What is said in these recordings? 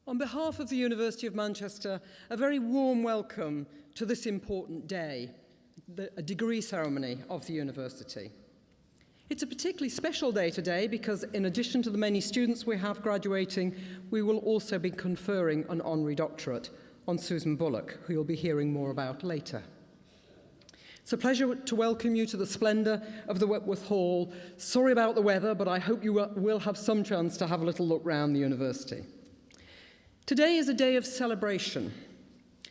On behalf of the University of Manchester, a very warm welcome to this important day, a degree ceremony of the university. It's a particularly special day today because in addition to the many students we have graduating, we will also be conferring an honorary doctorate on Susan Bullock, who you'll be hearing more about later. It's a pleasure to welcome you to the splendour of the Wentworth Hall. Sorry about the weather, but I hope you will have some chance to have a little look round the university. Today is a day of celebration.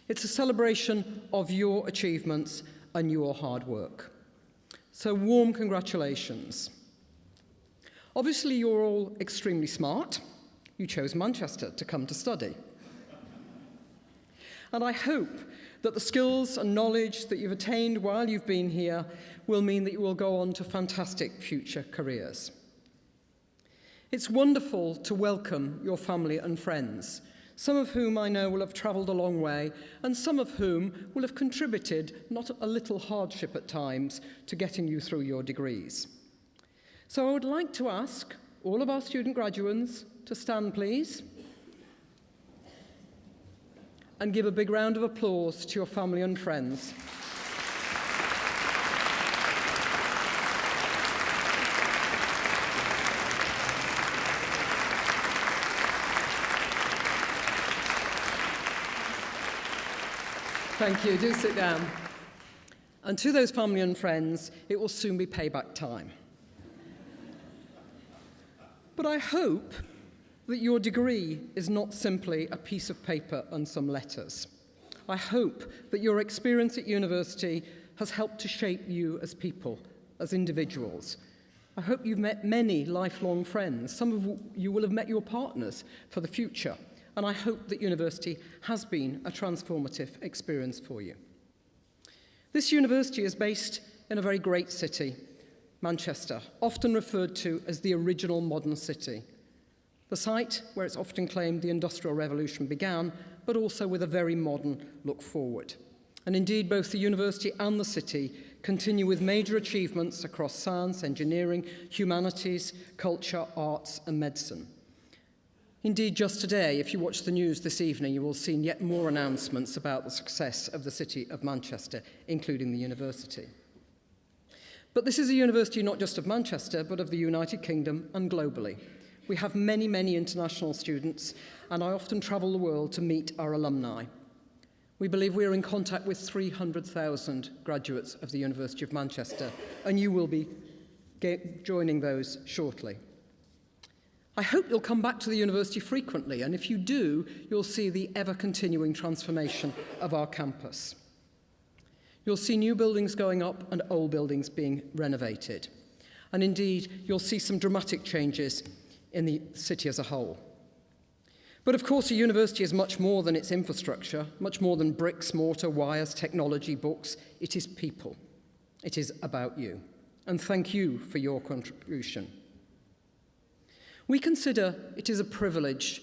It's a celebration of your achievements and your hard work. So warm congratulations. Obviously, you're all extremely smart. You chose Manchester to come to study. And I hope that the skills and knowledge that you've attained while you've been here will mean that you will go on to fantastic future careers. It's wonderful to welcome your family and friends, some of whom I know will have travelled a long way, and some of whom will have contributed not a little hardship at times to getting you through your degrees. So I would like to ask all of our student graduates to stand, please, and give a big round of applause to your family and friends. Thank you. Do sit down. And to those family and friends, it will soon be payback time. But I hope that your degree is not simply a piece of paper and some letters. I hope that your experience at university has helped to shape you as people, as individuals. I hope you've met many lifelong friends. Some of you will have met your partners for the future. And I hope that university has been a transformative experience for you. This university is based in a very great city, Manchester, often referred to as the original modern city. The site where it's often claimed the Industrial Revolution began, but also with a very modern look forward. And indeed, both the university and the city continue with major achievements across science, engineering, humanities, culture, arts, and medicine. Indeed, just today, if you watch the news this evening, you will see yet more announcements about the success of the city of Manchester, including the university. But this is a university not just of Manchester, but of the United Kingdom and globally. We have many, many international students, and I often travel the world to meet our alumni. We believe we are in contact with 300,000 graduates of the University of Manchester, and you will be joining those shortly. I hope you'll come back to the university frequently, and if you do, you'll see the ever-continuing transformation of our campus. You'll see new buildings going up and old buildings being renovated. And indeed, you'll see some dramatic changes in the city as a whole. But of course, a university is much more than its infrastructure, much more than bricks, mortar, wires, technology, books. It is people. It is about you. And thank you for your contribution. We consider it is a privilege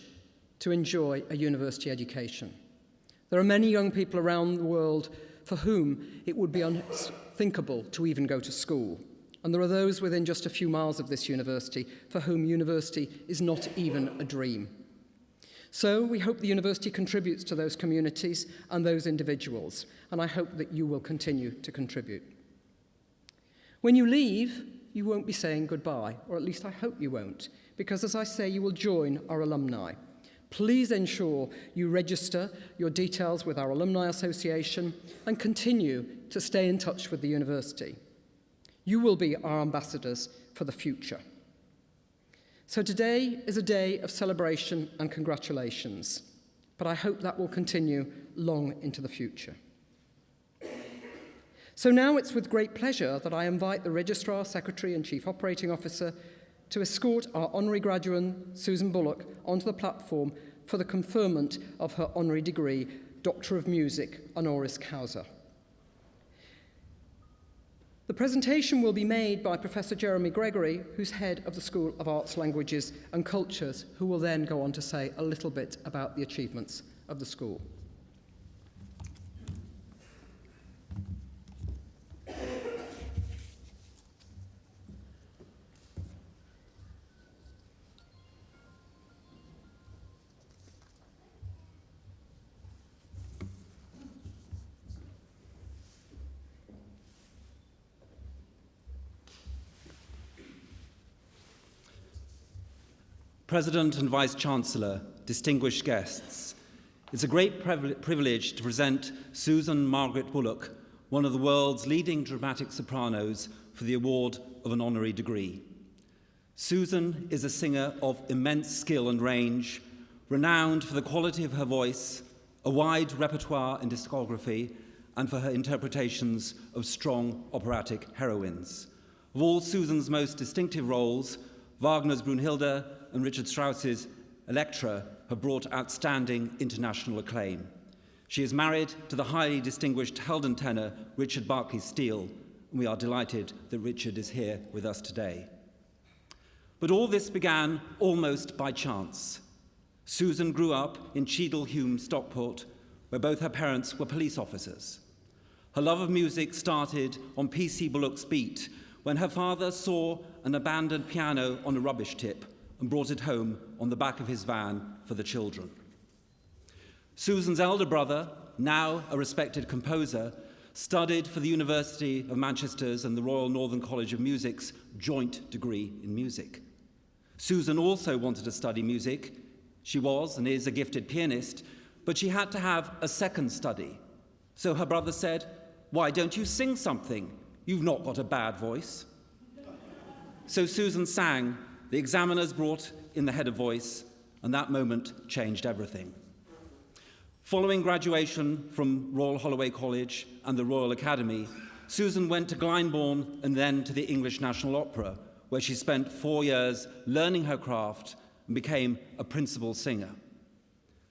to enjoy a university education. There are many young people around the world for whom it would be unthinkable to even go to school. And there are those within just a few miles of this university for whom university is not even a dream. So we hope the university contributes to those communities and those individuals, and I hope that you will continue to contribute. When you leave, you won't be saying goodbye, or at least I hope you won't, because as I say, you will join our alumni. Please ensure you register your details with our Alumni Association and continue to stay in touch with the university. You will be our ambassadors for the future. So today is a day of celebration and congratulations, but I hope that will continue long into the future. So now it's with great pleasure that I invite the Registrar, Secretary and Chief Operating Officer to escort our honorary graduate, Susan Bullock, onto the platform for the conferment of her honorary degree, Doctor of Music, honoris causa. The presentation will be made by Professor Jeremy Gregory, who's head of the School of Arts, Languages and Cultures, who will then go on to say a little bit about the achievements of the school. President and Vice-Chancellor, distinguished guests, it's a great privilege to present Susan Margaret Bullock, one of the world's leading dramatic sopranos, for the award of an honorary degree. Susan is a singer of immense skill and range, renowned for the quality of her voice, a wide repertoire and discography, and for her interpretations of strong operatic heroines. Of all Susan's most distinctive roles, Wagner's Brunhilde and Richard Strauss's Elektra have brought outstanding international acclaim. She is married to the highly distinguished Helden tenor Richard Barclay Steele, and we are delighted that Richard is here with us today. But all this began almost by chance. Susan grew up in Cheadle-Hulme, Stockport, where both her parents were police officers. Her love of music started on P.C. Bullock's beat when her father saw an abandoned piano on a rubbish tip and brought it home on the back of his van for the children. Susan's elder brother, now a respected composer, studied for the University of Manchester's and the Royal Northern College of Music's joint degree in music. Susan also wanted to study music. She was and is a gifted pianist, but she had to have a second study. So her brother said, "Why don't you sing something? You've not got a bad voice." So Susan sang. The examiners brought in the head of voice, and that moment changed everything. Following graduation from Royal Holloway College and the Royal Academy, Susan went to Glyndebourne and then to the English National Opera, where she spent 4 years learning her craft and became a principal singer.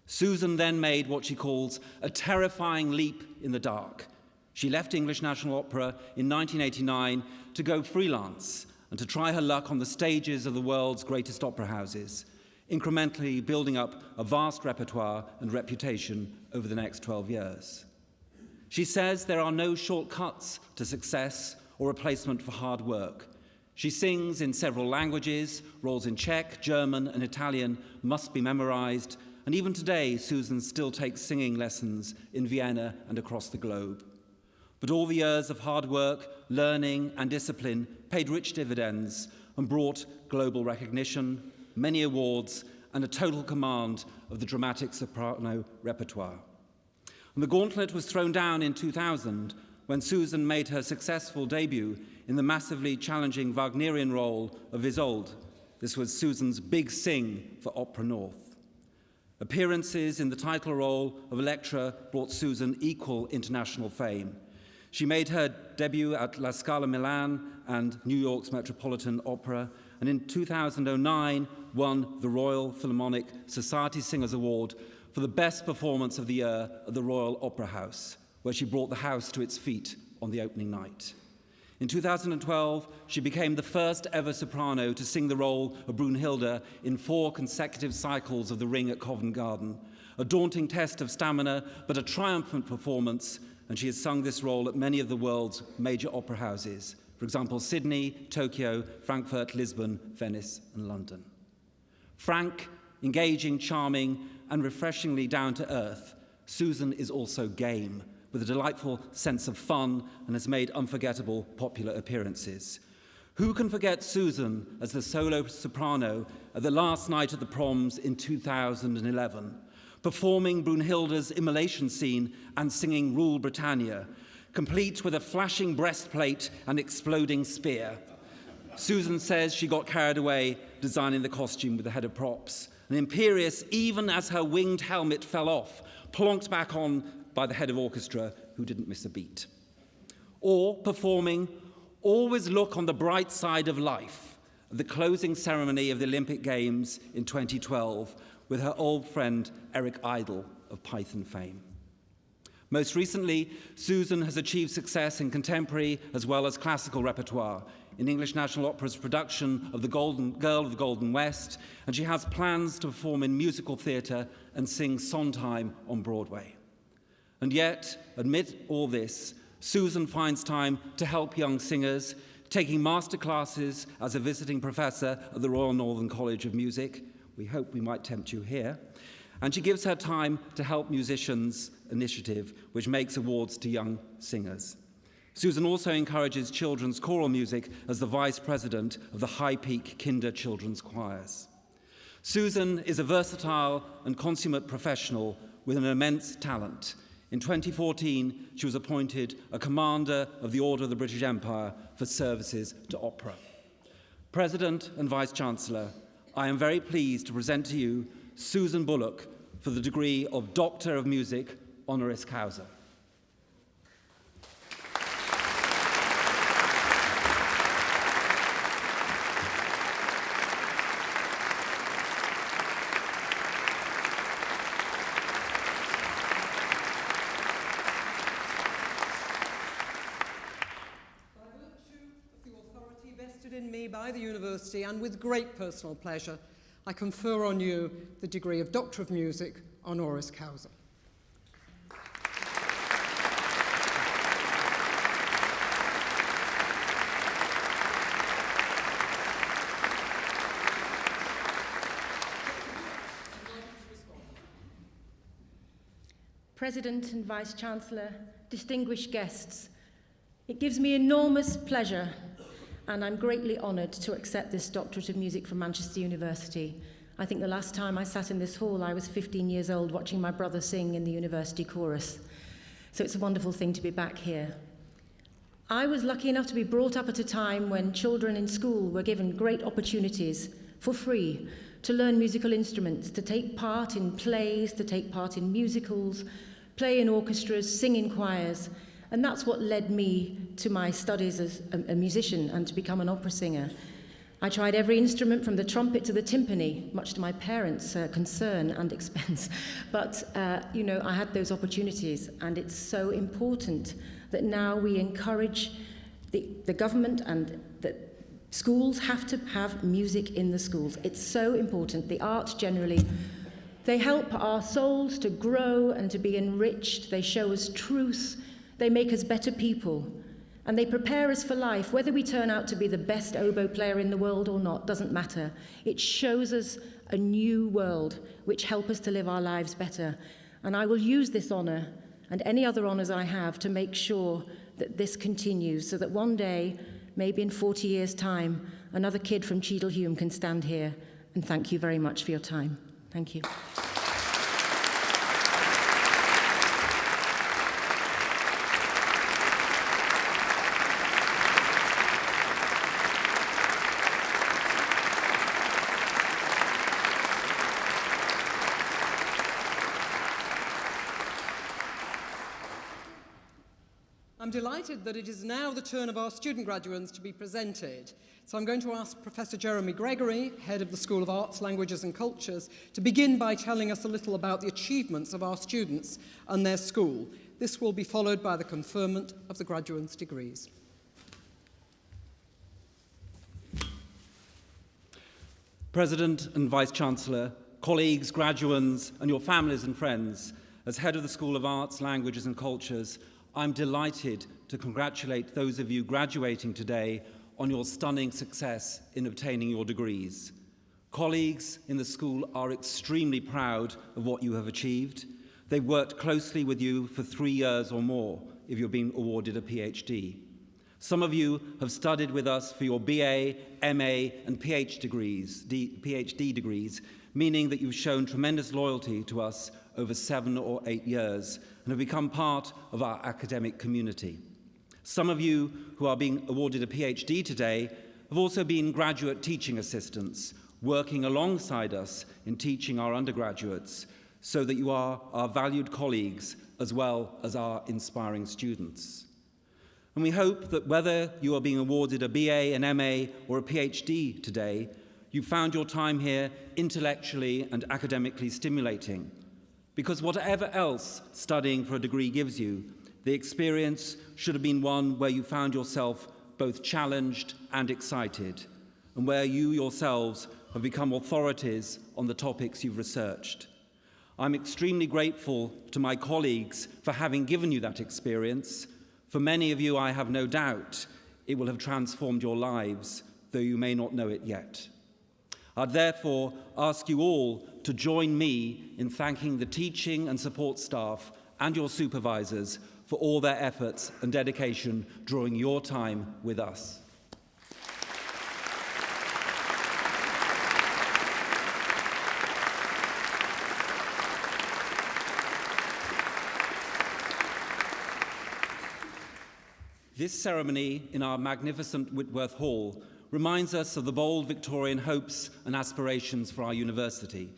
Susan then made what she calls a terrifying leap in the dark. She left English National Opera in 1989 to go freelance and to try her luck on the stages of the world's greatest opera houses, incrementally building up a vast repertoire and reputation over the next 12 years. She says there are no shortcuts to success or replacement for hard work. She sings in several languages. Roles in Czech, German, and Italian must be memorized, and even today, Susan still takes singing lessons in Vienna and across the globe. But all the years of hard work, learning, and discipline paid rich dividends and brought global recognition, many awards, and a total command of the dramatic soprano repertoire. And the gauntlet was thrown down in 2000 when Susan made her successful debut in the massively challenging Wagnerian role of Isolde. This was Susan's big sing for Opera North. Appearances in the title role of Elektra brought Susan equal international fame. She made her debut at La Scala Milan and New York's Metropolitan Opera, and in 2009 won the Royal Philharmonic Society Singers Award for the best performance of the year at the Royal Opera House, where she brought the house to its feet on the opening night. In 2012, she became the first ever soprano to sing the role of Brunhilde in 4 consecutive cycles of The Ring at Covent Garden, a daunting test of stamina, but a triumphant performance, and she has sung this role at many of the world's major opera houses, for example, Sydney, Tokyo, Frankfurt, Lisbon, Venice, and London. Frank, engaging, charming, and refreshingly down-to-earth, Susan is also game, with a delightful sense of fun, and has made unforgettable popular appearances. Who can forget Susan as the solo soprano at the last night at the Proms in 2011, performing Brunhilde's immolation scene and singing Rule Britannia, complete with a flashing breastplate and exploding spear. Susan says she got carried away designing the costume with the head of props, and imperious even as her winged helmet fell off, plonked back on by the head of orchestra, who didn't miss a beat. Or performing Always Look on the Bright Side of Life at the closing ceremony of the Olympic Games in 2012 with her old friend Eric Idle of Python fame. Most recently, Susan has achieved success in contemporary as well as classical repertoire in English National Opera's production of The Girl of the Golden West, and she has plans to perform in musical theatre and sing Sondheim on Broadway. And yet, amid all this, Susan finds time to help young singers, taking master classes as a visiting professor at the Royal Northern College of Music. We hope we might tempt you here. And she gives her time to Help Musicians Initiative, which makes awards to young singers. Susan also encourages children's choral music as the vice president of the High Peak Kinder Children's Choirs. Susan is a versatile and consummate professional with an immense talent. In 2014, she was appointed a Commander of the Order of the British Empire for services to opera. President and Vice-Chancellor, I am very pleased to present to you Susan Bullock for the degree of Doctor of Music honoris causa. In me by the university, and with great personal pleasure, I confer on you the degree of Doctor of Music honoris causa. President and Vice-Chancellor, distinguished guests, it gives me enormous pleasure and I'm greatly honoured to accept this Doctorate of Music from Manchester University. I think the last time I sat in this hall, I was 15 years old watching my brother sing in the university chorus. So it's a wonderful thing to be back here. I was lucky enough to be brought up at a time when children in school were given great opportunities for free to learn musical instruments, to take part in plays, to take part in musicals, play in orchestras, sing in choirs. And that's what led me to my studies as a musician and to become an opera singer. I tried every instrument from the trumpet to the timpani, much to my parents' concern and expense. But, I had those opportunities, and it's so important that now we encourage the government and the schools have to have music in the schools. It's so important. The arts generally, they help our souls to grow and to be enriched. They show us truth. They make us better people, and they prepare us for life. Whether we turn out to be the best oboe player in the world or not doesn't matter. It shows us a new world which help us to live our lives better. And I will use this honour and any other honours I have to make sure that this continues, so that one day, maybe in 40 years' time, another kid from Cheadle-Hulme can stand here. And thank you very much for your time. Thank you. I'm delighted that it is now the turn of our student graduates to be presented. So I'm going to ask Professor Jeremy Gregory, Head of the School of Arts, Languages and Cultures, to begin by telling us a little about the achievements of our students and their school. This will be followed by the conferment of the graduates' degrees. President and Vice-Chancellor, colleagues, graduands, and your families and friends, as Head of the School of Arts, Languages and Cultures, I'm delighted to congratulate those of you graduating today on your stunning success in obtaining your degrees. Colleagues in the school are extremely proud of what you have achieved. They've worked closely with you for 3 years or more if you're being awarded a PhD. Some of you have studied with us for your BA, MA, and PhD degrees, meaning that you've shown tremendous loyalty to us over 7 or 8 years and have become part of our academic community. Some of you who are being awarded a PhD today have also been graduate teaching assistants, working alongside us in teaching our undergraduates, so that you are our valued colleagues as well as our inspiring students. And we hope that whether you are being awarded a BA, an MA, or a PhD today, you found your time here intellectually and academically stimulating. Because whatever else studying for a degree gives you, the experience should have been one where you found yourself both challenged and excited, and where you yourselves have become authorities on the topics you've researched. I'm extremely grateful to my colleagues for having given you that experience. For many of you, I have no doubt it will have transformed your lives, though you may not know it yet. I'd therefore ask you all to join me in thanking the teaching and support staff and your supervisors for all their efforts and dedication during your time with us. This ceremony in our magnificent Whitworth Hall reminds us of the bold Victorian hopes and aspirations for our university.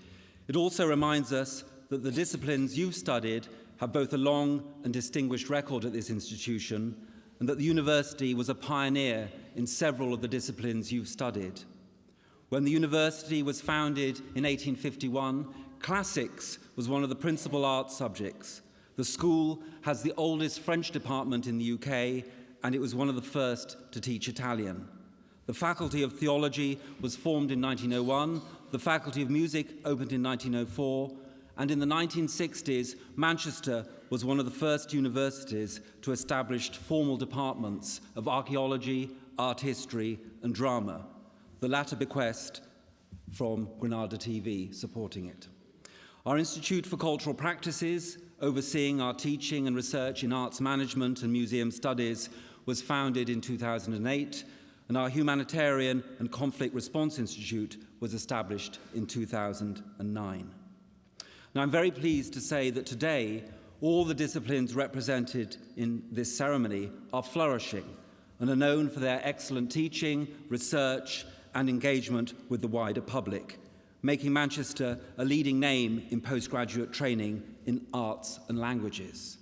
It also reminds us that the disciplines you've studied have both a long and distinguished record at this institution, and that the university was a pioneer in several of the disciplines you've studied. When the university was founded in 1851, classics was one of the principal art subjects. The school has the oldest French department in the UK, and it was one of the first to teach Italian. The Faculty of Theology was formed in 1901, the Faculty of Music opened in 1904, and in the 1960s, Manchester was one of the first universities to establish formal departments of archaeology, art history, and drama, the latter bequest from Granada TV supporting it. Our Institute for Cultural Practices, overseeing our teaching and research in arts management and museum studies, was founded in 2008, and our Humanitarian and Conflict Response Institute was established in 2009. Now, I'm very pleased to say that today, all the disciplines represented in this ceremony are flourishing and are known for their excellent teaching, research, and engagement with the wider public, making Manchester a leading name in postgraduate training in arts and languages.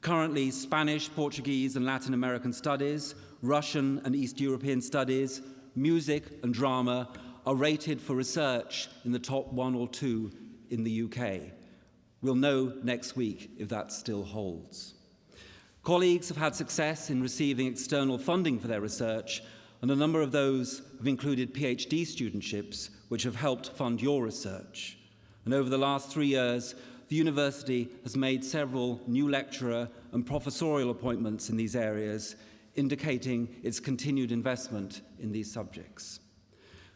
Currently, Spanish, Portuguese, and Latin American studies, Russian and East European studies, music and drama are rated for research in the top 1 or 2 in the UK. We'll know next week if that still holds. Colleagues have had success in receiving external funding for their research, and a number of those have included PhD studentships, which have helped fund your research. And over the last 3 years, the university has made several new lecturer and professorial appointments in these areas, indicating its continued investment in these subjects.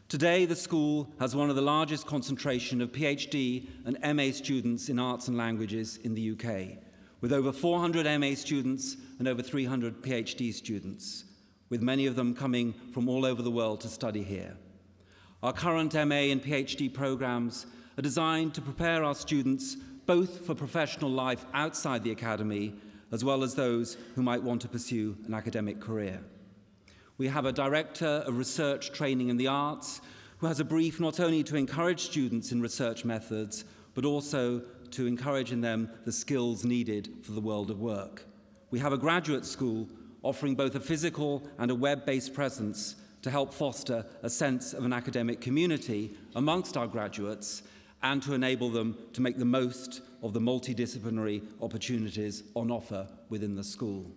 Today, the school has one of the largest concentration of PhD and MA students in arts and languages in the UK, with over 400 MA students and over 300 PhD students, with many of them coming from all over the world to study here. Our current MA and PhD programs are designed to prepare our students both for professional life outside the academy, as well as those who might want to pursue an academic career. We have a Director of Research Training in the Arts who has a brief not only to encourage students in research methods, but also to encourage in them the skills needed for the world of work. We have a graduate school offering both a physical and a web-based presence to help foster a sense of an academic community amongst our graduates and to enable them to make the most of the multidisciplinary opportunities on offer within the school.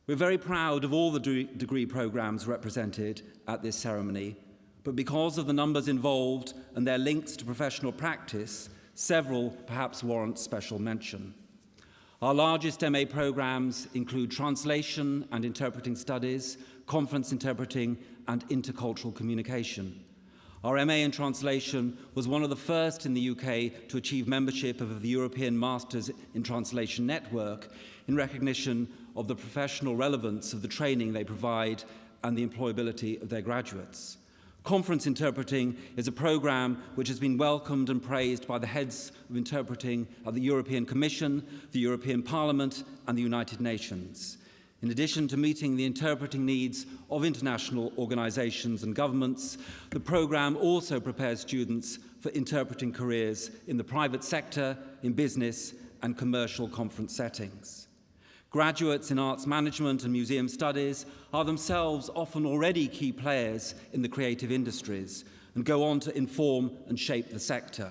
We're very proud of all the degree programs represented at this ceremony, but because of the numbers involved and their links to professional practice, several perhaps warrant special mention. Our largest MA programs include Translation and Interpreting Studies, Conference Interpreting, and Intercultural Communication. Our MA in Translation was one of the first in the UK to achieve membership of the European Masters in Translation Network in recognition of the professional relevance of the training they provide and the employability of their graduates. Conference Interpreting is a program which has been welcomed and praised by the heads of interpreting at the European Commission, the European Parliament, and the United Nations. In addition to meeting the interpreting needs of international organisations and governments, the program also prepares students for interpreting careers in the private sector, in business, and commercial conference settings. Graduates in arts management and museum studies are themselves often already key players in the creative industries and go on to inform and shape the sector.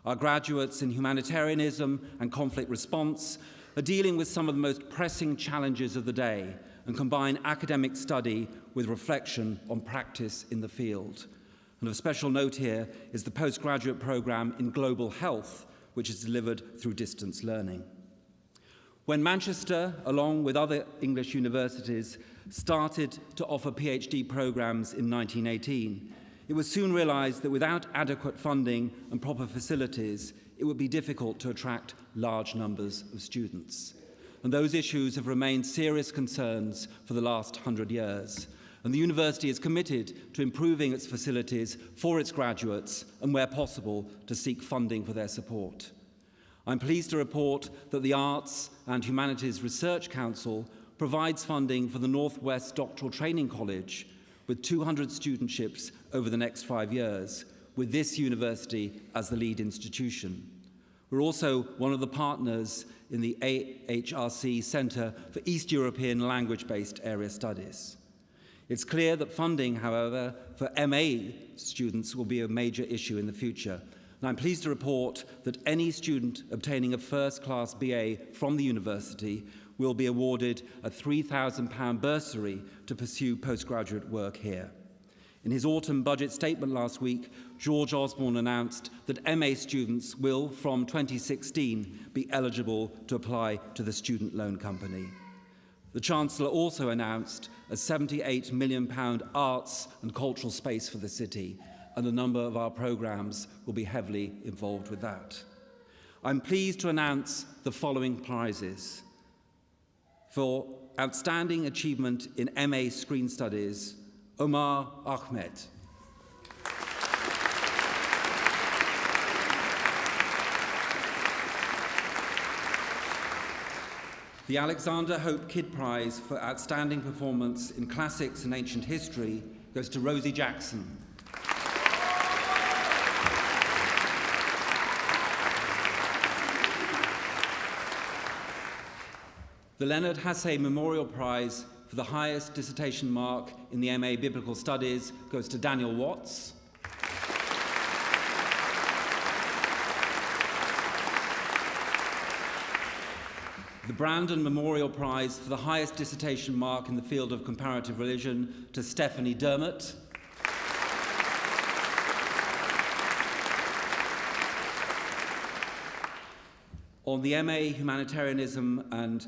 Our graduates in humanitarianism and conflict response are dealing with some of the most pressing challenges of the day and combine academic study with reflection on practice in the field. And of special note here is the postgraduate program in global health, which is delivered through distance learning. When Manchester, along with other English universities, started to offer PhD programs in 1918, it was soon realised that without adequate funding and proper facilities, it would be difficult to attract large numbers of students. And those issues have remained serious concerns for the last 100 years. And the university is committed to improving its facilities for its graduates and, where possible, to seek funding for their support. I'm pleased to report that the Arts and Humanities Research Council provides funding for the Northwest Doctoral Training College with 200 studentships over the next 5 years, with this university as the lead institution. We're also one of the partners in the AHRC Centre for East European Language-Based Area Studies. It's clear that funding, however, for MA students will be a major issue in the future. And I'm pleased to report that any student obtaining a first-class BA from the university will be awarded a £3,000 bursary to pursue postgraduate work here. In his autumn budget statement last week, George Osborne announced that MA students will, from 2016, be eligible to apply to the Student Loan Company. The Chancellor also announced a £78 million arts and cultural space for the city, and a number of our programmes will be heavily involved with that. I'm pleased to announce the following prizes. For outstanding achievement in MA Screen Studies, Omar Ahmed. The Alexander Hope Kidd Prize for outstanding performance in classics and ancient history goes to Rosie Jackson. The Leonard Hassey Memorial Prize for the highest dissertation mark in the MA Biblical Studies goes to Daniel Watts. The Brandon Memorial Prize for the highest dissertation mark in the field of comparative religion to Stephanie Dermott. On the MA Humanitarianism and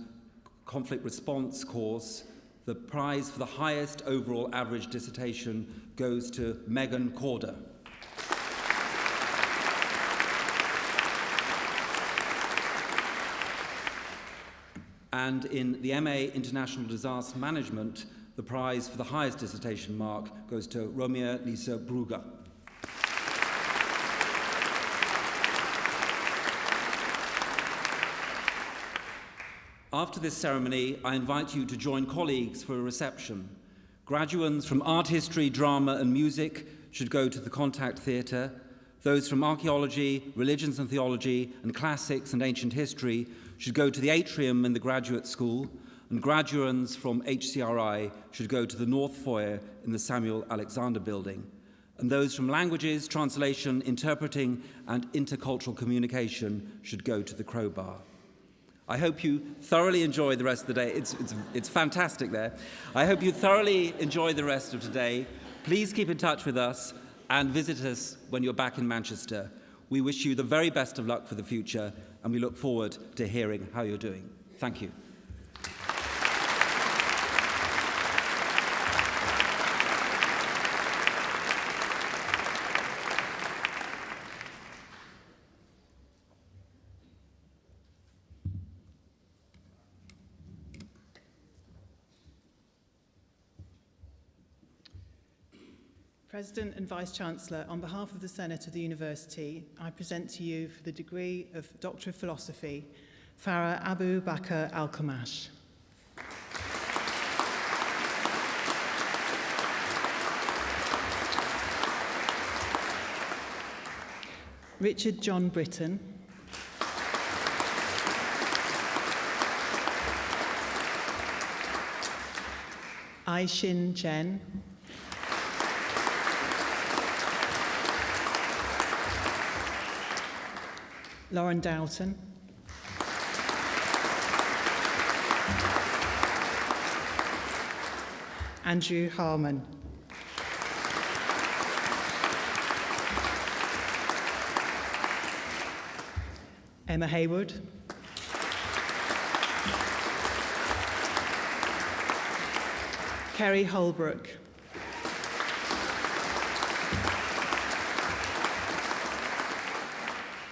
Conflict Response course, the prize for the highest overall average dissertation goes to Megan Corder. And in the MA International Disaster Management, the prize for the highest dissertation mark goes to Romea Lisa Brugger. After this ceremony, I invite you to join colleagues for a reception. Graduates from art history, drama and music should go to the Contact Theatre. Those from archaeology, religions and theology, and classics and ancient history should go to the atrium in the graduate school, and graduates from HCRI should go to the North Foyer in the Samuel Alexander Building. And those from languages, translation, interpreting, and intercultural communication should go to the Crowbar. I hope you thoroughly enjoy the rest of the day. It's fantastic there. I hope you thoroughly enjoy the rest of today. Please keep in touch with us and visit us when you're back in Manchester. We wish you the very best of luck for the future, and we look forward to hearing how you're doing. Thank you. President and Vice-Chancellor, on behalf of the Senate of the University, I present to you for the degree of Doctor of Philosophy, Farah Abu Bakr Al-Kamash. Richard John Britton. Ai-Shin Chen. Lauren Doughton. Andrew Harmon. Emma Hayward. Kerry Holbrook.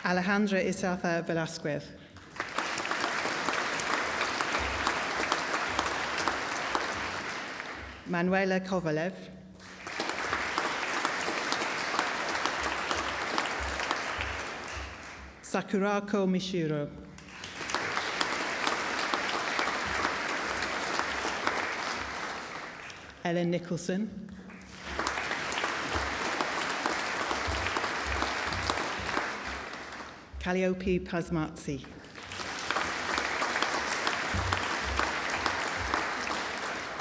Alejandra Isaza Velasquez. Manuela Kovalev. Sakurako Mishiro. Ellen Nicholson, Calliope Pasmazzi,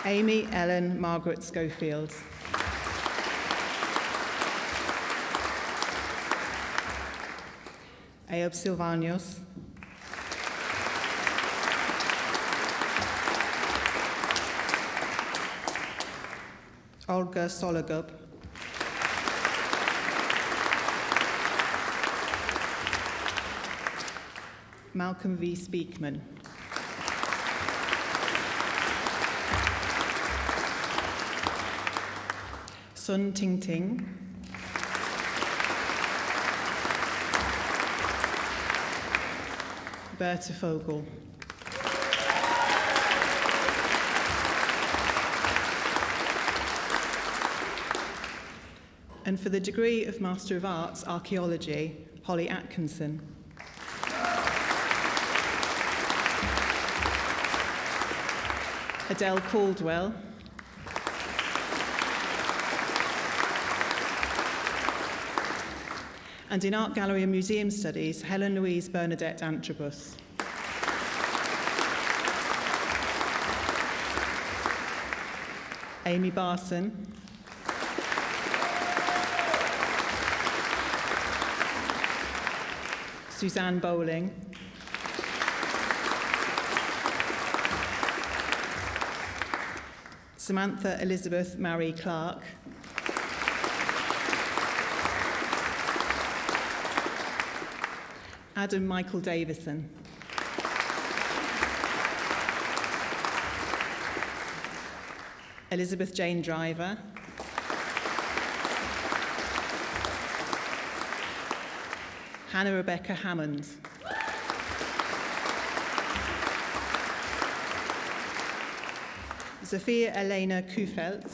Amy Ellen Margaret Schofield, Eob Silvanios, Olga Sologub, Malcolm V. Speakman, Sun Ting Ting, Berta Fogel, and for the degree of Master of Arts, Archaeology, Holly Atkinson, Adele Caldwell, and in Art Gallery and Museum Studies, Helen Louise Bernadette Antrobus. Amy Barson, Suzanne Bowling, Samantha Elizabeth Marie Clark, Adam Michael Davison, Elizabeth Jane Driver, Hannah Rebecca Hammond, Sophia Elena Kufelt,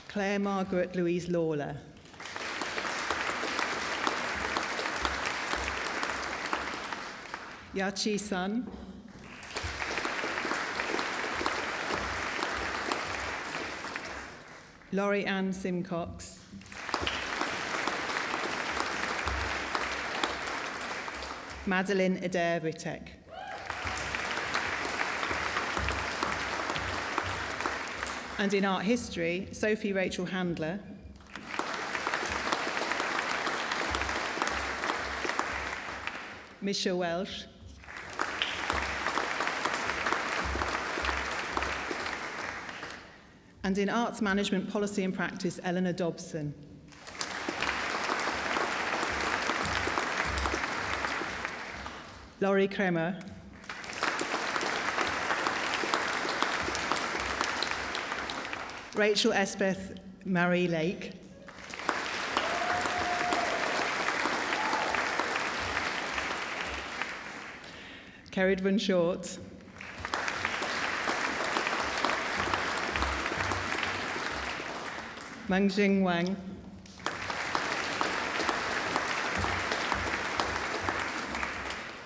Claire Margaret Louise Lawler, Yachi Sun, Laurie Ann Simcox, Madeline Adair Britek, and in art history, Sophie Rachel Handler, Misha Welsh, and in arts management, policy and practice, Eleanor Dobson. Laurie Kremer, Rachel Espeth Marie Lake, Ceridvan Short, Mangjing Wang,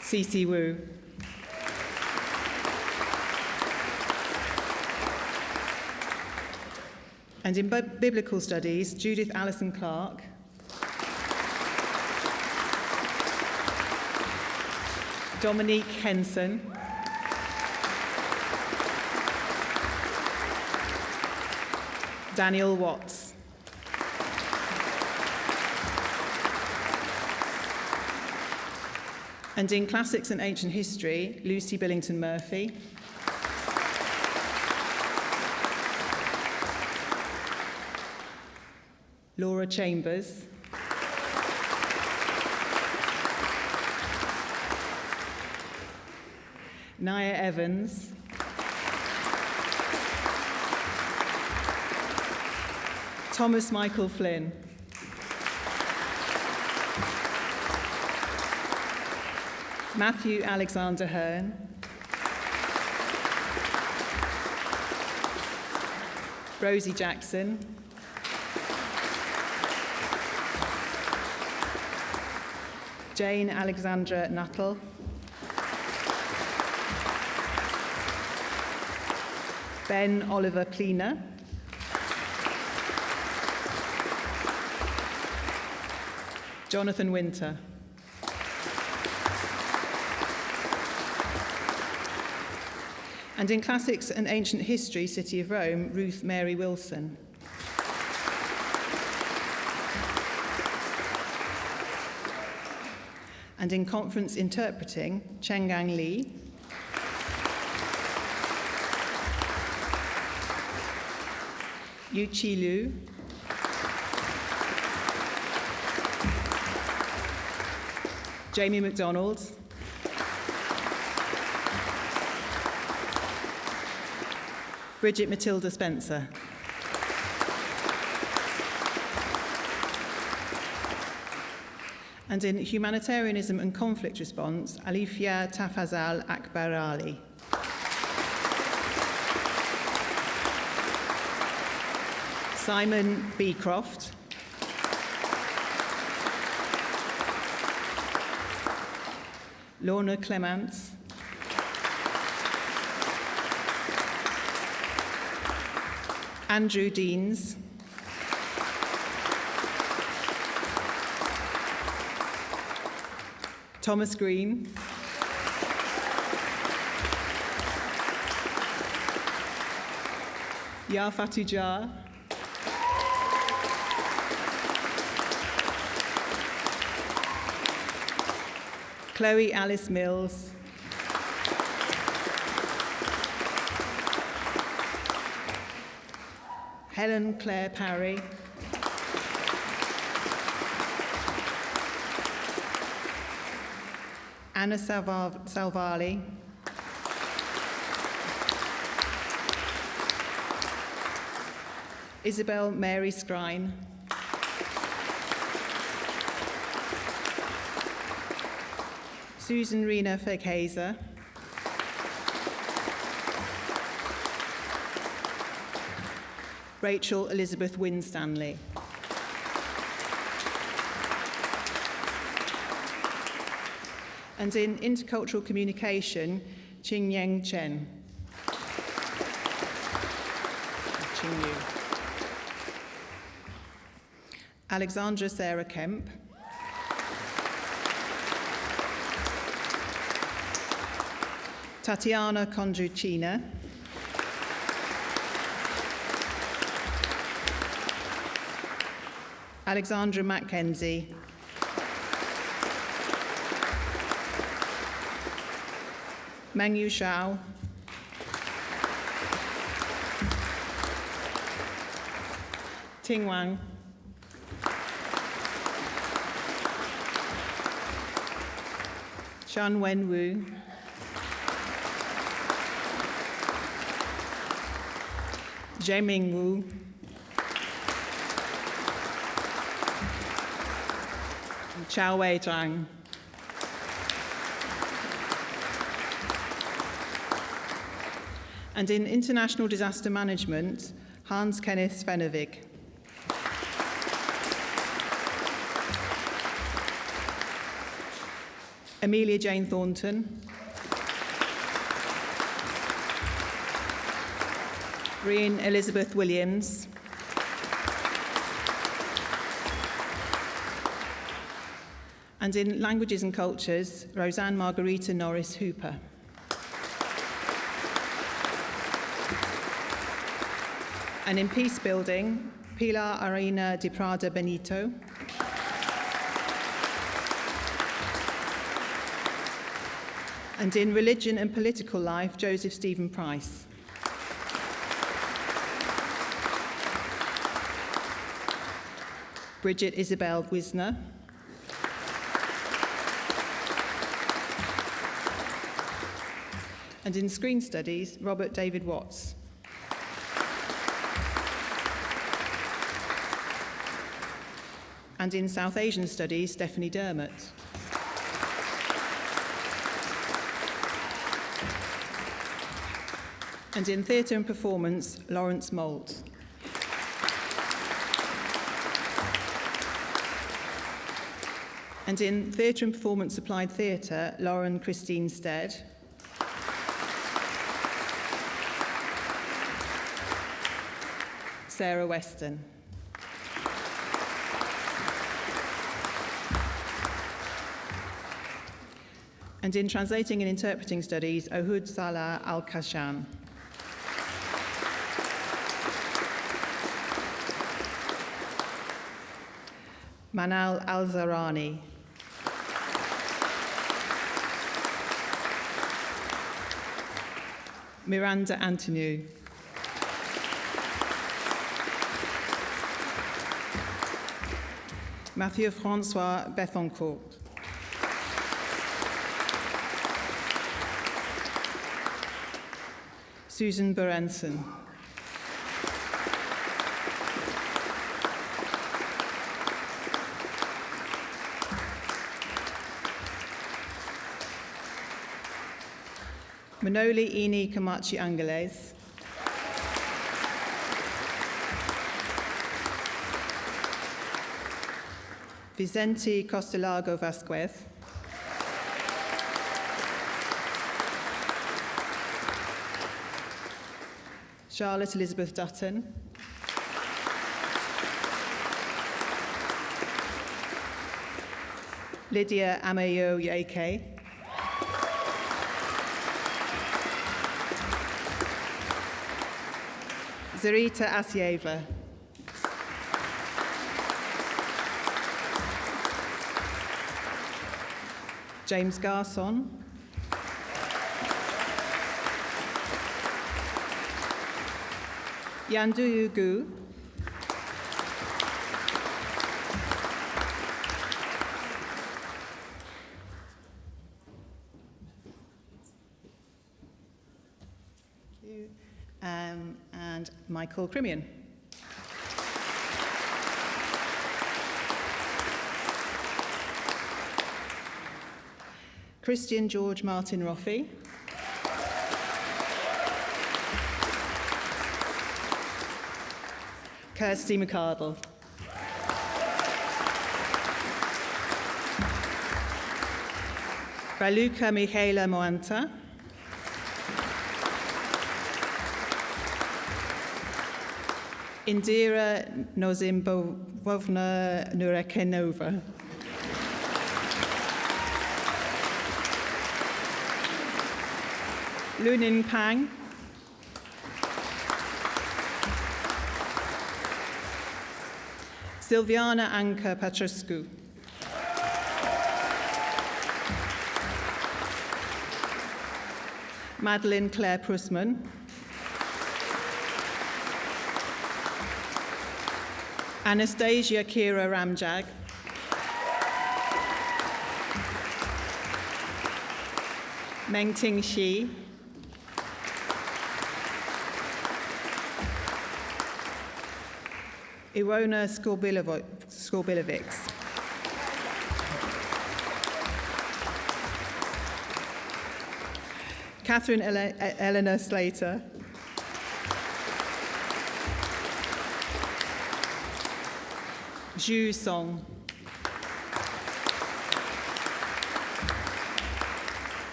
Cece Wu, and in biblical studies, Judith Allison Clark, Dominique Henson, Daniel Watts, and in classics and ancient history, Lucy Billington Murphy, Laura Chambers, Naya Evans, Thomas Michael Flynn, Matthew Alexander Hearn, Rosie Jackson, Jane Alexandra Nuttall, Ben Oliver Pleener. Jonathan Winter. And in Classics and Ancient History, City of Rome, Ruth Mary Wilson. And in Conference Interpreting, Chengang Li. Yu Chi Liu. Jamie MacDonald. Bridget Matilda Spencer. And in Humanitarianism and Conflict Response, Alifia Tafazal Akbar Ali. Simon Beecroft. Lorna Clements. Andrew Deans. Thomas Green. Ya Fatoujar. Chloe Alice Mills. Helen Claire Parry. Anna Salvali. Isabel Mary Scrine. Susan Rena Feghazer. Rachel Elizabeth Winstanley. And in Intercultural Communication, Ching Yang Chen. Ching Yu. Alexandra Sarah Kemp. Tatiana Condrucina. Alexandra Mackenzie. Mengyu Shao. Ting Wang. Shan Wen Wu. Jieming Wu. Chao Wei Zhang. And in International Disaster Management, Hans Kenneth Svenevig. Amelia Jane Thornton. Reen Elizabeth Williams. And in Languages and Cultures, Roseanne Margarita Norris Hooper. And in Peace Building, Pilar Arena de Prada Benito. And in Religion and Political Life, Joseph Stephen Price. Bridget Isabel Wisner. And in Screen Studies, Robert David Watts. And in South Asian Studies, Stephanie Dermott. And in Theatre and Performance, Lawrence Moult. And in Theatre and Performance Applied Theatre, Lauren Christine Stead. Sarah Weston. And in translating and interpreting studies, Ohud Salah Al-Kashan. Manal Al-Zarani. Miranda Antonou. Mathieu François Bethencourt. Susan Berenson. Manoli Ini Camachi Angeles. Vicente Costelago Vasquez. Charlotte Elizabeth Dutton. Lydia Amayo Yake. Zarita Asieva. James Garson. Yandu Gu. And Michael Crimion. Christian George Martin Roffey. Kirsty McCardle. Raluca Michaela Moanta. Indira Nozimbovna Nurekenova. Lunin Pang. Silviana Anka Petrescu. Madeline Claire Prusman. Anastasia Kira Ramjag. Mengting Shi. Iwona Skorbilovics. Catherine Eleanor Slater. Zhu Song.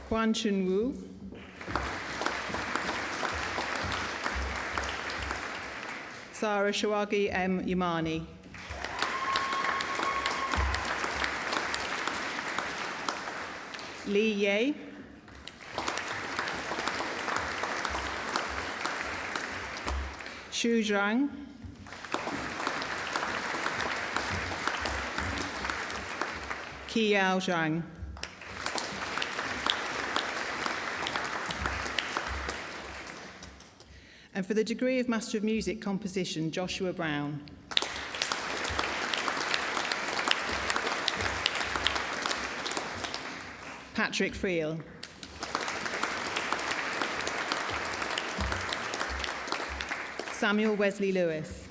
Huan Chun Wu. Sarah Shawagi M. Yamani. Li Ye. Xu Zhang. Qi Yao Zhang. And for the degree of Master of Music Composition, Joshua Brown. Patrick Friel. Samuel Wesley Lewis.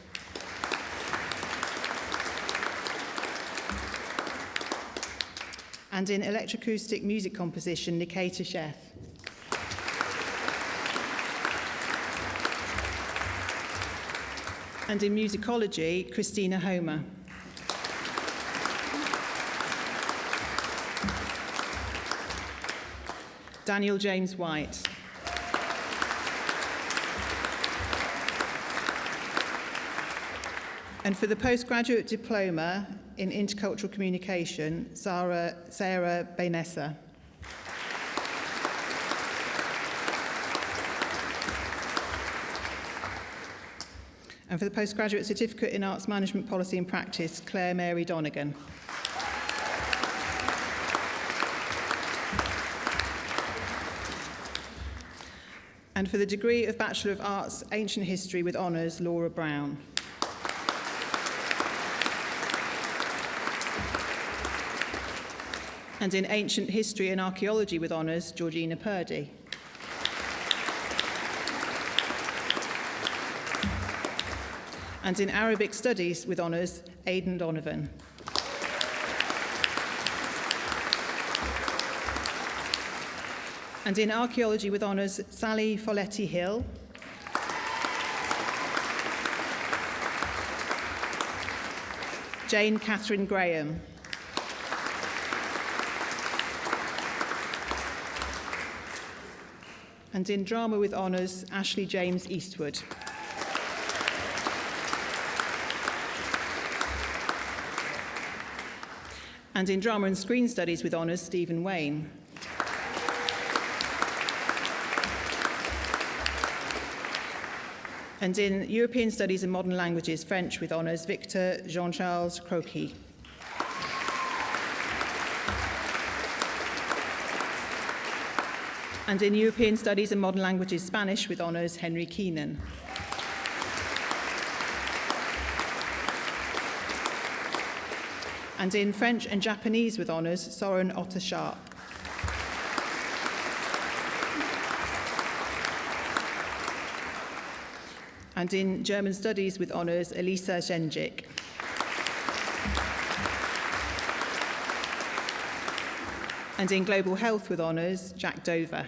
And in electroacoustic music composition, Nikita Sheff. And in musicology, Christina Homer. Daniel James White. And for the postgraduate diploma in intercultural communication, Sarah Bainessa. And for the postgraduate certificate in arts management policy and practice, Claire Mary Donegan. And for the degree of Bachelor of Arts, Ancient History with Honours, Laura Brown. And in Ancient History and Archaeology with Honours, Georgina Purdy. And in Arabic Studies with Honours, Aidan Donovan. And in Archaeology with Honours, Sally Folletti-Hill. Jane Catherine Graham. And in Drama with Honours, Ashley James Eastwood. And in Drama and Screen Studies with Honours, Stephen Wayne. And in European Studies and Modern Languages, French with Honours, Victor Jean-Charles Croquis. And in European Studies and Modern Languages, Spanish with Honours, Henry Keenan. And in French and Japanese with Honours, Soren Otter Sharp. And in German Studies with Honours, Elisa Genjik. And in Global Health with Honours, Jack Dover.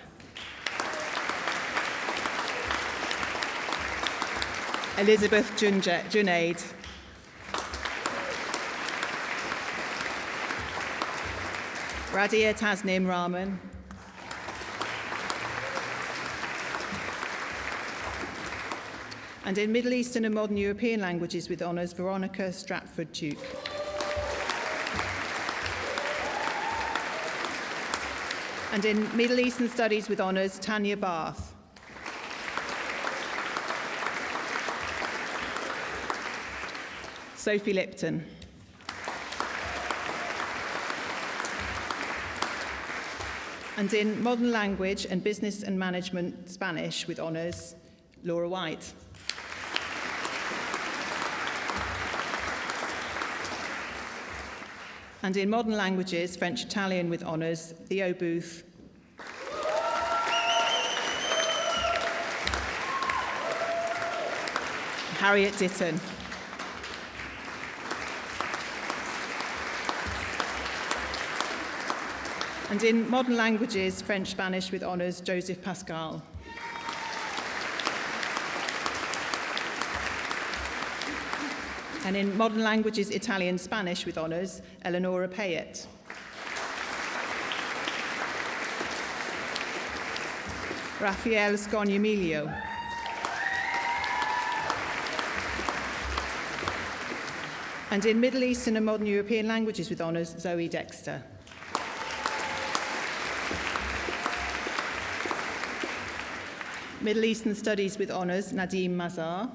Elizabeth Junaid. Radia Tasnim Rahman. And in Middle Eastern and Modern European Languages with Honours, Veronica Stratford-Tuke. And in Middle Eastern Studies with Honours, Tanya Barth. Sophie Lipton. And in Modern Language and Business and Management Spanish with Honours, Laura White. And in Modern Languages, French Italian with Honours, Theo Booth. Harriet Ditton. And in Modern Languages, French Spanish with Honours, Joseph Pascal. And in Modern Languages, Italian Spanish with Honours, Eleonora Payet. Raphael Scognamilio. And in Middle Eastern and Modern European Languages with Honours, Zoe Dexter. Middle Eastern Studies with Honours, Nadim Mazar.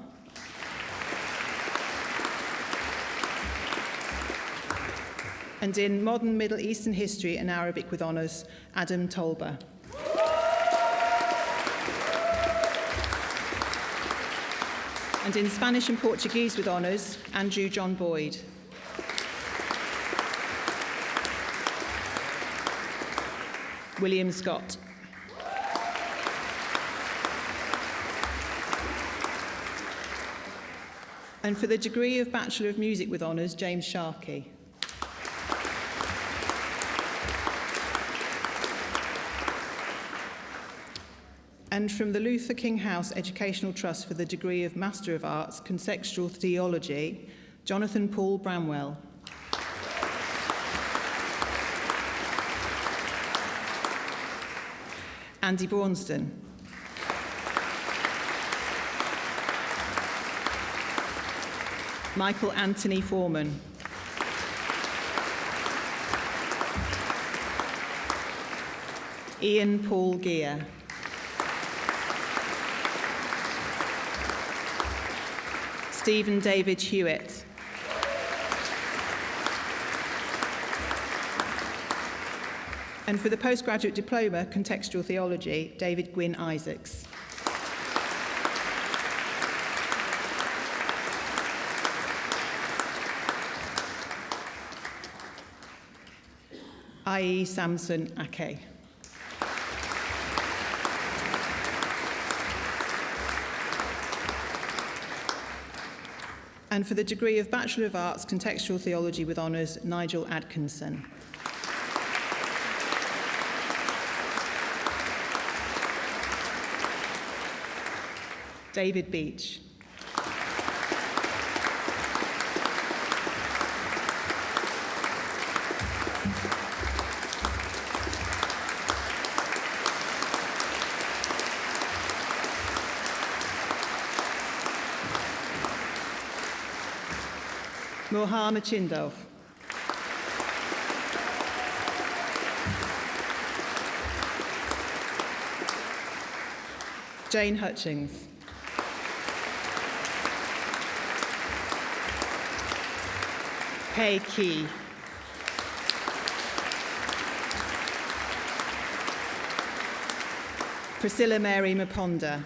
And in Modern Middle Eastern History and Arabic with Honours, Adam Tolba. And in Spanish and Portuguese with Honours, Andrew John Boyd. William Scott. And for the degree of Bachelor of Music with Honours, James Sharkey. And from the Luther King House Educational Trust for the degree of Master of Arts, Contextual Theology, Jonathan Paul Bramwell. Andy Braunston. Michael Anthony Foreman. Ian Paul Gear. Stephen David Hewitt. And for the postgraduate diploma, Contextual Theology, David Gwynne Isaacs. I.E. Samson Ake. And for the degree of Bachelor of Arts, Contextual Theology with Honours, Nigel Atkinson. David Beach. Mohar Machindov. Jane Hutchings. Pei Key. Priscilla Mary Maponda.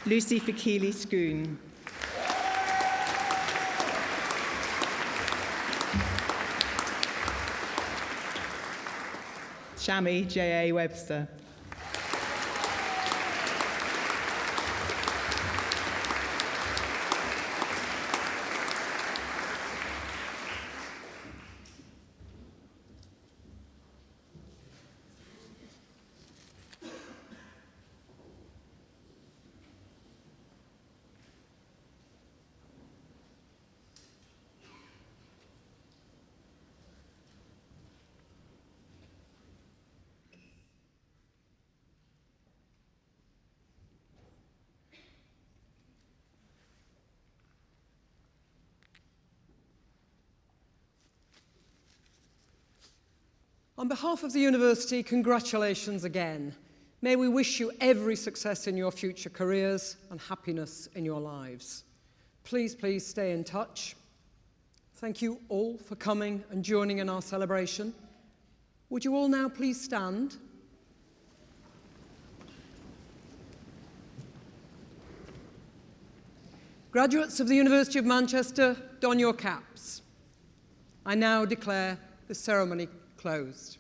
Lucy Fakili Schoon. Shami J.A. Webster. On behalf of the university, congratulations again. May we wish you every success in your future careers and happiness in your lives. Please, please stay in touch. Thank you all for coming and joining in our celebration. Would you all now please stand? Graduates of the University of Manchester, don your caps. I now declare the ceremony closed.